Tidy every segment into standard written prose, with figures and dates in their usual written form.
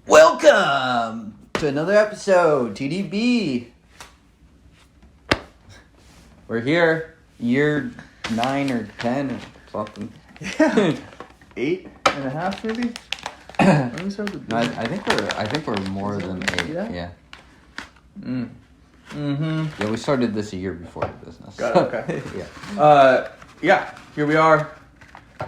Welcome to another episode, TDB. We're here, year 9 or 10 or something. Yeah, 8.5 maybe. When we started No, I think we're more than 8. Yeah. Yeah, we started this a year before the business. Got it. Okay. Yeah. Here we are.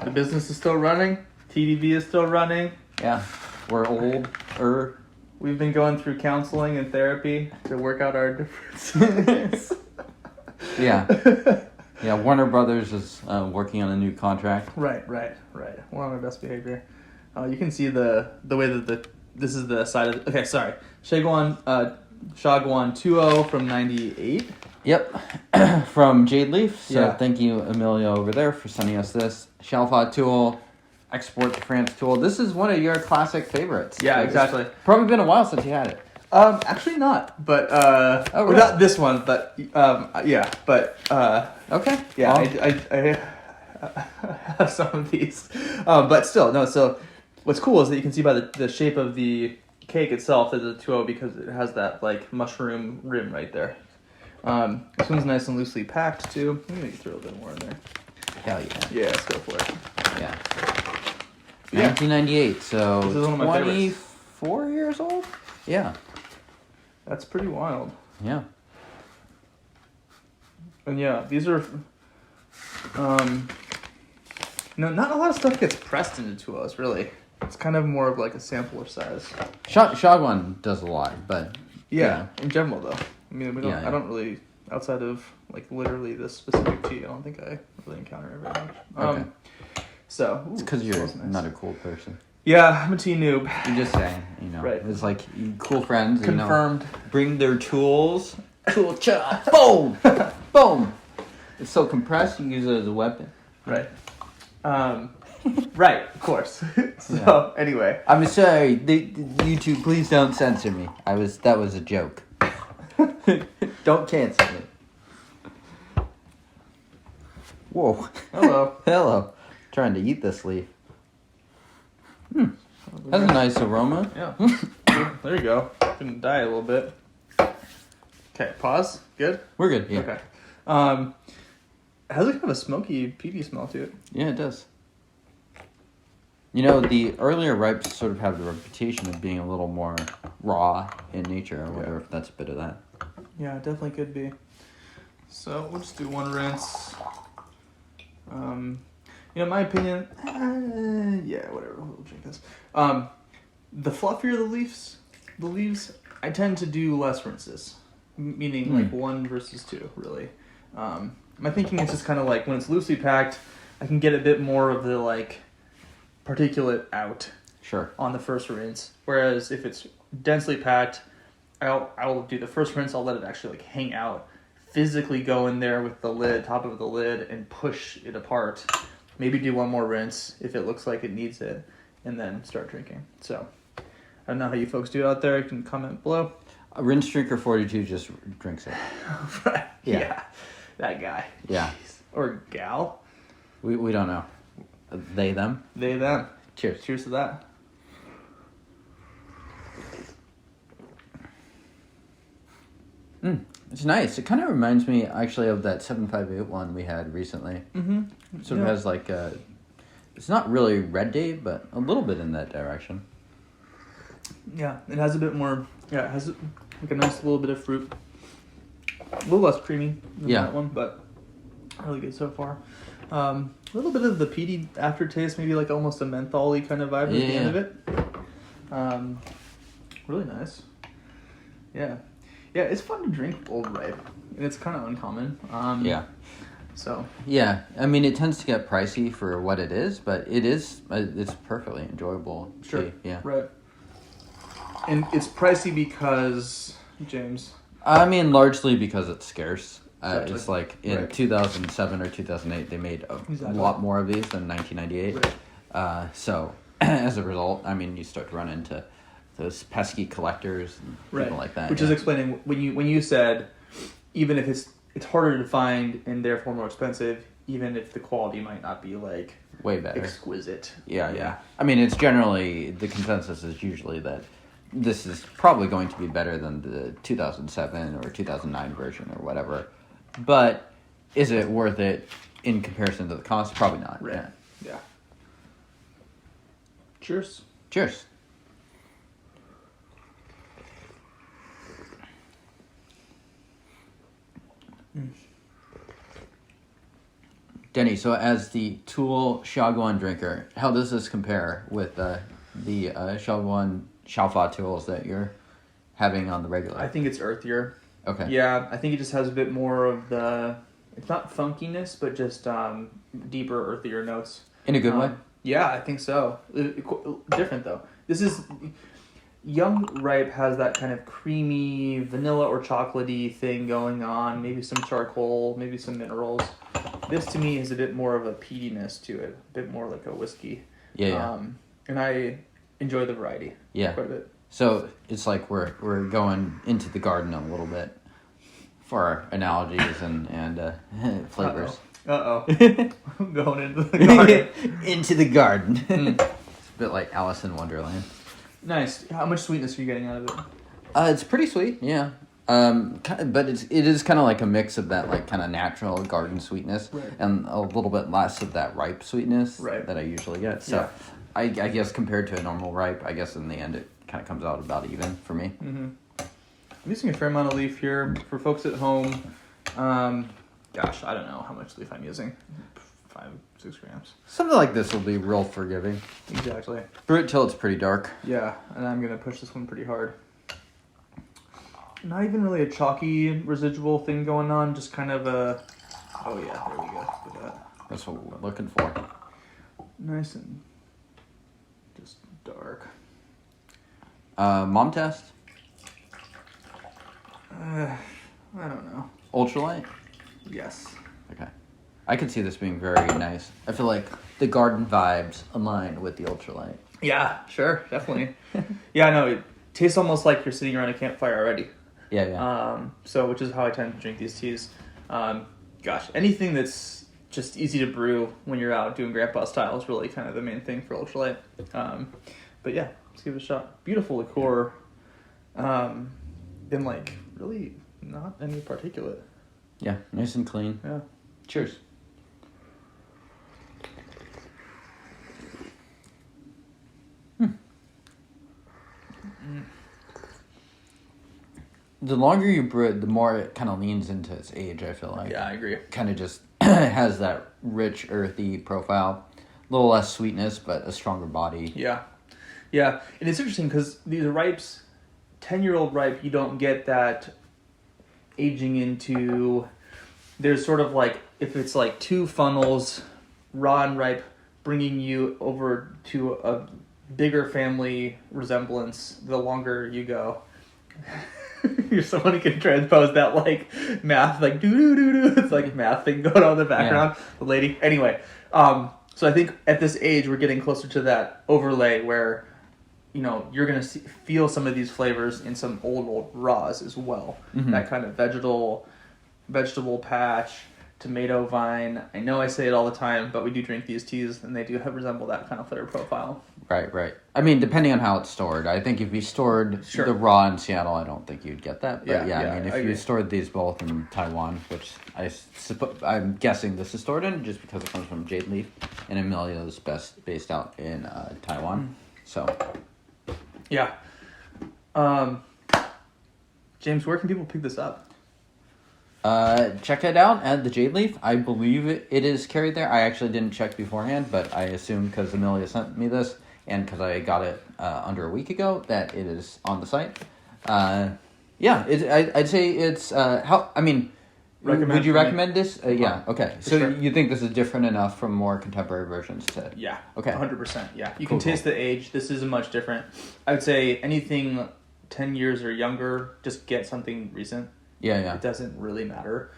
The business is still running. TDB is still running. Yeah. We're older. We've been going through counseling and therapy to work out our differences. Yeah. Yeah, Warner Brothers is working on a new contract. Right. We're on our best behavior. You can see the way that this is the side of... Okay, sorry. Xiaguan 2.0 from 98. Yep. From Jade Leaf. So Yeah. Thank you, Emilio, over there, for sending us this. Xiaofa tool. Export to France tool. This is one of your classic favorites. Yeah, exactly. Probably been a while since you had it. Actually not, but really? well, not this one, but yeah, but Okay. yeah, Well, I have some of these, but still, no. So what's cool is that you can see by the shape of the cake itself that it's a 2.0 because it has that like mushroom rim right there. This one's nice and loosely packed too. Let me throw a bit more in there. hell yeah. Yeah, let's go for it. Yeah. Yeah. 1998, so This is one of my favorites. 24 years old? Yeah. That's pretty wild. Yeah. And yeah, these are, no, not a lot of stuff gets pressed into 2.0s, really. It's kind of more of like a sampler size. Xiaguan does a lot, but... Yeah, in general though. I mean, Yeah. I don't really, outside of like literally this specific tea, I don't think I really encounter it very much. Okay. So, It's because you're smells nice. not a cool person. Yeah, I'm a tea noob. You're just saying, you know. Right. It's like cool friends, Confirmed. you know, bring their tools. Tool chop. Boom! Boom! It's so compressed, you can use it as a weapon. Right. Right, of course. So, anyway. I'm sorry, you two, please don't censor me. That was a joke. Don't cancel me. Whoa. Hello. Hello. Trying to eat this leaf. That's a nice aroma. Yeah. There you go. Gonna die a little bit. Okay, pause. Good? We're good, yeah. Okay. It has a kind of a smoky, peaty smell to it. Yeah, it does. You know, the earlier ripes sort of have the reputation of being a little more raw in nature. I wonder if that's a bit of that. Yeah, it definitely could be. So we'll just do one rinse. In my opinion, yeah, whatever. We'll drink this. The fluffier the leaves, I tend to do less rinses, meaning like 1 versus 2, really. My thinking is just kind of like when it's loosely packed, I can get a bit more of the like particulate out. Sure. On the first rinse, whereas if it's densely packed, I'll do the first rinse. I'll let it actually like hang out, physically go in there with the lid, top of the lid, and push it apart. Maybe do one more rinse if it looks like it needs it, and then start drinking. So I don't know how you folks do it out there. You can comment below. A rinse drinker 42 just drinks it. Right. Yeah. That guy. Yeah. Jeez. Or gal. We don't know. They, them. They, them. Cheers. Cheers to that. It's nice. It kind of reminds me, actually, of that 758 one we had recently. Mm-hmm. Sort of has like a... It's not really Red Date, but a little bit in that direction. Yeah, it has a bit more... Yeah, it has like a nice little bit of fruit. A little less creamy than that one, but really good so far. A little bit of the peaty aftertaste, maybe like almost a menthol-y kind of vibe at the end of it. Really nice. Yeah. Yeah, it's fun to drink old ripe, and it's kind of uncommon. Yeah. So. Yeah, I mean, it tends to get pricey for what it is, but it's perfectly enjoyable. Sure. Tea. Yeah. Right. And it's pricey because, James? I mean, largely because it's scarce. Exactly. It's like in 2007 or 2008, they made a lot more of these than 1998. Right. So, as a result, I mean, you start to run into those pesky collectors and people like that. Which is explaining when you said, even if it's harder to find and therefore more expensive, even if the quality might not be like way better, exquisite. Yeah. I mean, it's generally the consensus is usually that this is probably going to be better than the 2007 or 2009 version or whatever. But is it worth it in comparison to the cost? Probably not. Right. Yeah. Cheers. Cheers. Denny, so as the Tool Xiaguan drinker, how does this compare with the Xiaguan Xiaofa tools that you're having on the regular? I think it's earthier. Okay. Yeah, I think it just has a bit more of the, it's not funkiness, but just deeper, earthier notes. In a good way? Yeah, I think so. Different though. This is, Young Ripe has that kind of creamy, vanilla or chocolatey thing going on. Maybe some charcoal, maybe some minerals. This to me is a bit more of a peatiness to it, a bit more like a whiskey. Yeah. And I enjoy the variety. Yeah. Quite a bit. So it's like we're going into the garden a little bit for our analogies and flavors. Uh-oh. I'm going into the garden. Into the garden. It's a bit like Alice in Wonderland. Nice. How much sweetness are you getting out of it? It's pretty sweet, yeah. But it is kind of like a mix of that like kind of natural garden sweetness and a little bit less of that ripe sweetness that I usually get. So yeah. I guess compared to a normal ripe, I guess in the end it kind of comes out about even for me. Mm-hmm. I'm using a fair amount of leaf here for folks at home. Gosh, I don't know how much leaf I'm using. 5-6 grams. Something like this will be real forgiving. Exactly. Brew it till it's pretty dark. Yeah, and I'm gonna push this one pretty hard. Not even really a chalky residual thing going on, just kind of a... Oh yeah, there we go. Look at that. That's what we're looking for. Nice and just dark. Mom test? I don't know. Ultralight? Yes. Okay. I could see this being very nice. I feel like the garden vibes align with the ultralight. Yeah, sure, definitely. Yeah, no, it tastes almost like you're sitting around a campfire already. Yeah. So, which is how I tend to drink these teas. Gosh, anything that's just easy to brew when you're out doing grandpa style is really kind of the main thing for ultralight. But yeah, let's give it a shot. Beautiful liqueur. And like really not any particulate. Yeah, nice and clean. Yeah. Cheers. The longer you brew it, the more it kind of leans into its age, I feel like. Yeah, I agree. Kind of just has that rich, earthy profile. A little less sweetness, but a stronger body. Yeah. Yeah, and it's interesting because these ripes, 10-year-old ripe, you don't get that aging into... There's sort of like, if it's like two funnels, raw and ripe, bringing you over to a bigger family resemblance the longer you go. You're someone who can transpose that like math, like doo-doo-doo-doo. It's like math thing going on in the background. Yeah. The lady. Anyway, so I think at this age we're getting closer to that overlay where, you know, you're going to feel some of these flavors in some old raws as well. Mm-hmm. That kind of vegetable patch, tomato vine. I know I say it all the time, but we do drink these teas and they do resemble that kind of flavor profile. Right. I mean, depending on how it's stored. I think if you stored the raw in Seattle, I don't think you'd get that. But I mean, if you stored these both in Taiwan, which I'm guessing this is stored in just because it comes from Jade Leaf, and Emilio is based out in Taiwan. So, yeah. James, where can people pick this up? Check it out at the Jade Leaf. I believe it is carried there. I actually didn't check beforehand, but I assume because Emilio sent me this and because I got it under a week ago that it is on the site. I'd say it's would you recommend this? Yeah. Okay. So sure. You think this is different enough from more contemporary versions to? Yeah. Okay. 100%. Yeah. You can taste the age. This is much different. I would say anything 10 years or younger, just get something recent. Yeah. It doesn't really matter.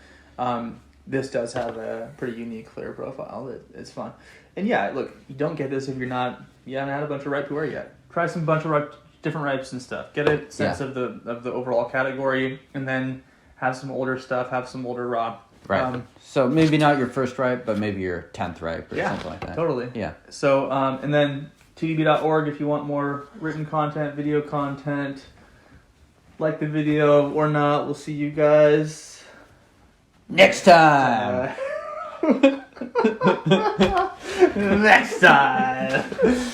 This does have a pretty unique flavor profile. It's fun. And yeah, look, you don't get this if you haven't had a bunch of ripe Pu'erh yet. Try some bunch of different ripes and stuff. Get a sense of the overall category, and then have some older stuff, have some older raw. Right. So maybe not your first ripe, but maybe your 10th ripe or something like that. Totally. Yeah. So, and then TDB.org if you want more written content, video content. Like the video or not. We'll see you guys next time. next time.